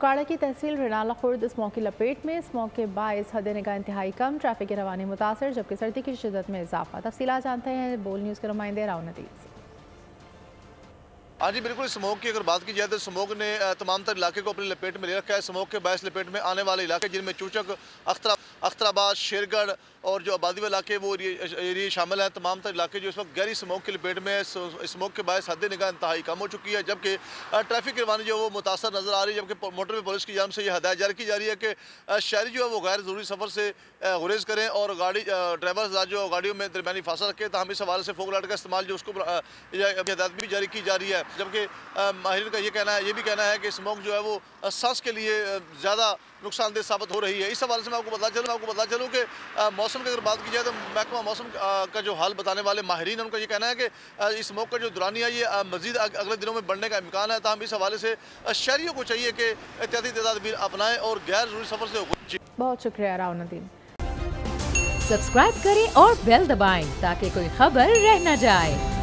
काड़ा की तहसील रिनाला खुर्द स्मोक की लपेट में। स्मोक के बायस हद निगाह इंतहाई कम, ट्रैफिक की रवानी मुतासर, जबकि सर्दी की शिद्दत में इजाफा। तफसीलात जानते हैं बोल न्यूज़ के नुमाइंदे राव नदीर से। हाँ जी, बिल्कुल। स्मोक की अगर बात की जाए तो स्मोक ने तमाम तर इलाके को अपनी लपेट में ले रखा है। स्मोक के बायस लपेट में आने वाले इलाके जिनमें चूचक, अख्तराबाद, शेरगढ़ और जो आबादी वाले इलाके वो एरिए शामिल हैं। तमाम तर इलाके जो इस वक्त गहरी स्मोक की लपेट में है। स्मोक के बायस हद निगाह इंतहाई कम हो चुकी है, जबकि ट्रैफिक की रवानी जो वो मुतासर नज़र आ रही है। जबकि मोटरवे पुलिस की जानिब से यह हदायत जारी की जा रही है कि शहरी जो है वो गैर ज़रूरी सफ़र से गुरेज करें और गाड़ी ड्राइवर जो गाड़ियों में दरमियानी फासला रखें। तो हम इस हवाले से फोक लाइट का इस्तेमाल जो उसको हदायत भी जारी की जा रही है। जबकि माहिरीन का ये भी कहना है कि स्मोक जो है वो सांस के लिए ज़्यादा नुकसानदेह साबित हो रही है। इस हवाले से मैं आपको बता चलूँ कि मौसम की अगर बात की जाए तो महकमा मौसम का जो हाल बताने वाले माहिरीन उनका ये कहना है कि इस स्मोक का जो दुरानिया ये मज़ीद अगले दिनों में बढ़ने का इम्कान है। हम इस हवाले से शहरियों को चाहिए कि एहतियाती तदाबीर अपनाएं और गैर ज़रूरी सफ़र से। बहुत शुक्रिया राव नदीर। सब्सक्राइब करें और बेल दबाएं ताकि कोई खबर रह न जाए।